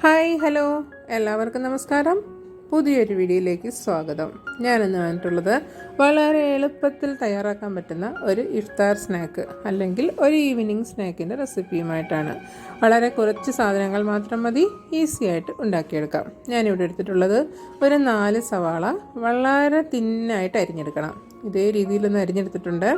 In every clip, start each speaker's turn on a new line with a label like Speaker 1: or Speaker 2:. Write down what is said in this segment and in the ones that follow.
Speaker 1: Hi hello എല്ലാവർക്കും നമസ്കാരം. പുതിയൊരു വീഡിയോയിലേക്ക് സ്വാഗതം. ഞാനിന്ന് വന്നിട്ടുള്ളത് വളരെ എളുപ്പത്തിൽ തയ്യാറാക്കാൻ പറ്റുന്ന ഒരു ഇഫ്താർ സ്നാക്ക് അല്ലെങ്കിൽ ഒരു ഈവനിങ് സ്നാക്കിൻ്റെ റെസിപ്പിയുമായിട്ടാണ്. വളരെ കുറച്ച് സാധനങ്ങൾ മാത്രം മതി, ഈസി ആയിട്ട് ഉണ്ടാക്കിയെടുക്കാം. ഞാനിവിടെ എടുത്തിട്ടുള്ളത് ഒരു 4 സവാള വളരെ തിന്നായിട്ട് അരിഞ്ഞെടുക്കണം. ഇതേ രീതിയിലൊന്ന് അരിഞ്ഞെടുത്തിട്ടുണ്ട്.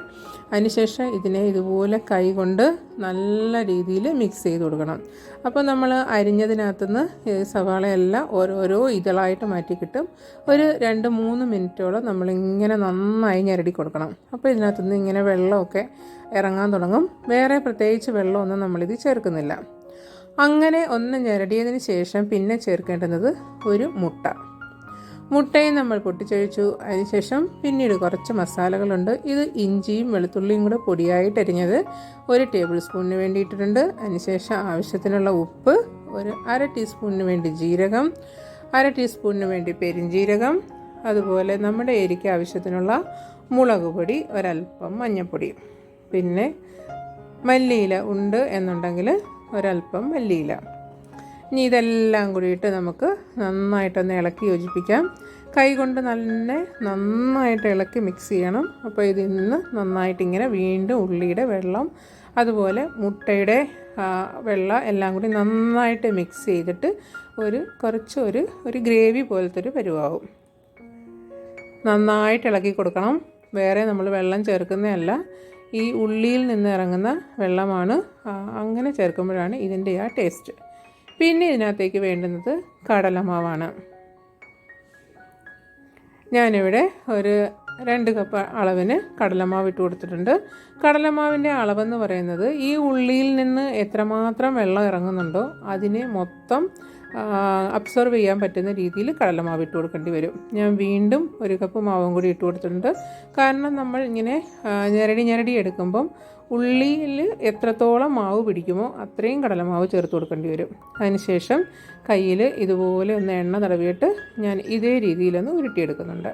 Speaker 1: അതിനുശേഷം ഇതിനെ ഇതുപോലെ കൈ കൊണ്ട് നല്ല രീതിയിൽ മിക്സ് ചെയ്ത് കൊടുക്കണം. അപ്പോൾ നമ്മൾ അരിഞ്ഞതിനകത്തുനിന്ന് സവാളയെല്ലാം ഓരോരോ ഇതളായിട്ട് മാറ്റി കിട്ടും. ഒരു 2-3 മിനിറ്റോളം നമ്മളിങ്ങനെ നന്നായി ഞെരടി കൊടുക്കണം. അപ്പോൾ ഇതിനകത്തുനിന്ന് ഇങ്ങനെ വെള്ളമൊക്കെ ഇറങ്ങാൻ തുടങ്ങും. വേറെ പ്രത്യേകിച്ച് വെള്ളമൊന്നും നമ്മളിത് ചേർക്കുന്നില്ല. അങ്ങനെ ഒന്ന് ഞെരടിയതിന് ശേഷം പിന്നെ ചേർക്കേണ്ടുന്നത് ഒരു മുട്ടയും നമ്മൾ പൊട്ടിച്ചൊഴിച്ചു. അതിനുശേഷം പിന്നീട് കുറച്ച് മസാലകളുണ്ട്. ഇത് ഇഞ്ചിയും വെളുത്തുള്ളിയും കൂടെ പൊടിയായിട്ട് അരിഞ്ഞത് 1 ടേബിൾ സ്പൂണിന് വേണ്ടിയിട്ടുണ്ട്. അതിനുശേഷം ആവശ്യത്തിനുള്ള ഉപ്പ്, ഒരു 1/2 ടീസ്പൂണിന് വേണ്ടി ജീരകം, 1/2 ടീസ്പൂണിന് വേണ്ടി പെരിഞ്ജീരകം, അതുപോലെ നമ്മുടെ എരിക്ക് ആവശ്യത്തിനുള്ള മുളക് പൊടി, ഒരല്പം മഞ്ഞൾപ്പൊടി, പിന്നെ മല്ലിയില ഉണ്ട് എന്നുണ്ടെങ്കിൽ ഒരല്പം മല്ലിയില. ഇനി ഇതെല്ലാം കൂടിയിട്ട് നമുക്ക് നന്നായിട്ടൊന്ന് ഇളക്കി യോജിപ്പിക്കാം. കൈ കൊണ്ട് നന്നായിട്ട് ഇളക്കി മിക്സ് ചെയ്യണം. അപ്പോൾ ഇതിൽ നിന്ന് നന്നായിട്ടിങ്ങനെ വീണ്ടും ഉള്ളിയുടെ വെള്ളം, അതുപോലെ മുട്ടയുടെ വെള്ളം എല്ലാം കൂടി നന്നായിട്ട് മിക്സ് ചെയ്തിട്ട് ഒരു ഗ്രേവി പോലത്തെ ഒരു പരുവാകും. നന്നായിട്ട് ഇളക്കി കൊടുക്കണം. വേറെ നമ്മൾ വെള്ളം ചേർക്കുന്നതല്ല, ഈ ഉള്ളിയിൽ നിന്ന് ഇറങ്ങുന്ന വെള്ളമാണ്. അങ്ങനെ ചേർക്കുമ്പോഴാണ് ഇതിൻ്റെ ആ ടേസ്റ്റ്. പിന്നെ ഇതിനകത്തേക്ക് വേണ്ടുന്നത് കടലമാവാണ്. ഞാനിവിടെ ഒരു 2 കപ്പ് അളവിന് കടലമാവ് ഇട്ട് കൊടുത്തിട്ടുണ്ട്. കടലമാവിൻ്റെ അളവെന്ന് പറയുന്നത് ഈ ഉള്ളിയിൽ നിന്ന് എത്രമാത്രം വെള്ളം ഇറങ്ങുന്നുണ്ടോ അതിനെ മൊത്തം അബ്സോർവ് ചെയ്യാൻ പറ്റുന്ന രീതിയിൽ കടലമാവ് ഇട്ട് കൊടുക്കേണ്ടി വരും. ഞാൻ വീണ്ടും 1 കപ്പ് മാവും കൂടി ഇട്ട് കൊടുത്തിട്ടുണ്ട്. കാരണം നമ്മൾ ഇങ്ങനെ ഞെരടി എടുക്കുമ്പം ഉള്ളിയിൽ എത്രത്തോളം മാവ് പിടിക്കുമോ അത്രയും കടലമാവ് ചേർത്ത് കൊടുക്കേണ്ടി വരും. അതിനുശേഷം കയ്യിൽ ഇതുപോലെ ഒന്ന് എണ്ണ തടവിയിട്ട് ഞാൻ ഇതേ രീതിയിലൊന്ന് ഉരുട്ടിയെടുക്കുന്നുണ്ട്.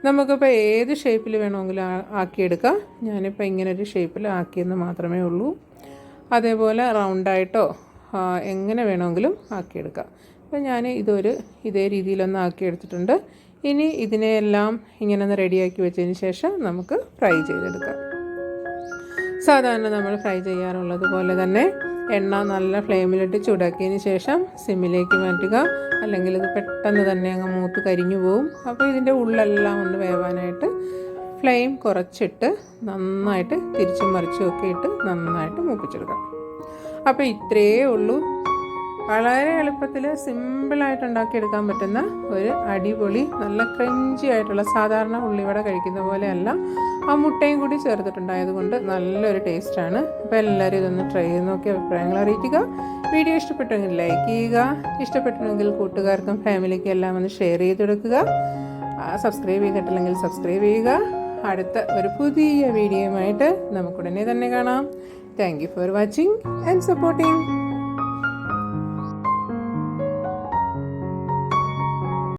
Speaker 1: നമുക്കിപ്പോൾ ഏത് ഷേപ്പിൽ വേണമെങ്കിലും ആക്കിയെടുക്കാം. ഞാനിപ്പോൾ ഇങ്ങനൊരു ഷേപ്പിൽ ആക്കിയെന്ന് മാത്രമേ ഉള്ളൂ. അതേപോലെ റൗണ്ടായിട്ടോ എങ്ങനെ വേണമെങ്കിലും ആക്കിയെടുക്കാം. അപ്പോൾ ഞാൻ ഇതേ രീതിയിലൊന്ന് ആക്കിയെടുത്തിട്ടുണ്ട്. ഇനി ഇതിനെയെല്ലാം ഇങ്ങനെ ഒന്ന് റെഡിയാക്കി വെച്ചതിന് ശേഷം നമുക്ക് ഫ്രൈ ചെയ്തെടുക്കാം. സാധാരണ നമ്മൾ ഫ്രൈ ചെയ്യാറുള്ളത് പോലെ തന്നെ എണ്ണ നല്ല ഫ്ലെയിമിലിട്ട് ചൂടാക്കിയതിന് ശേഷം സിമ്മിലേക്ക് മാറ്റുക. അല്ലെങ്കിൽ ഇത് പെട്ടെന്ന് തന്നെ അങ്ങ് മൂത്ത് കരിഞ്ഞു പോവും. അപ്പോൾ ഇതിൻ്റെ ഉള്ളെല്ലാം ഒന്ന് വേവാനായിട്ട് ഫ്ലെയിം കുറച്ചിട്ട് നന്നായിട്ട് തിരിച്ചും മറിച്ചും ഒക്കെ ഇട്ട് നന്നായിട്ട് മൂപ്പിച്ചെടുക്കാം. അപ്പോൾ ഇത്രയേ ഉള്ളൂ. വളരെ എളുപ്പത്തിൽ സിമ്പിളായിട്ട് ഉണ്ടാക്കിയെടുക്കാൻ പറ്റുന്ന ഒരു അടിപൊളി നല്ല ക്രഞ്ചി ആയിട്ടുള്ള, സാധാരണ ഉള്ളിവട കഴിക്കുന്ന പോലെയല്ല, ആ മുട്ടയും കൂടി ചേർത്തിട്ടുണ്ടായതുകൊണ്ട് നല്ലൊരു ടേസ്റ്റാണ്. അപ്പോൾ എല്ലാവരും ഇതൊന്ന് ട്രൈ ചെയ്ത് നോക്കി അഭിപ്രായങ്ങൾ അറിയിക്കുക. വീഡിയോ ഇഷ്ടപ്പെട്ടെങ്കിൽ ലൈക്ക് ചെയ്യുക. ഇഷ്ടപ്പെട്ടിട്ടുണ്ടെങ്കിൽ കൂട്ടുകാർക്കും ഫാമിലിക്കും എല്ലാം ഒന്ന് ഷെയർ ചെയ്തെടുക്കുക. സബ്സ്ക്രൈബ് ചെയ്തിട്ടില്ലെങ്കിൽ സബ്സ്ക്രൈബ് ചെയ്യുക. അടുത്ത ഒരു പുതിയ വീഡിയോയുമായിട്ട് നമുക്കുടനെ തന്നെ കാണാം. Thank you for watching and supporting.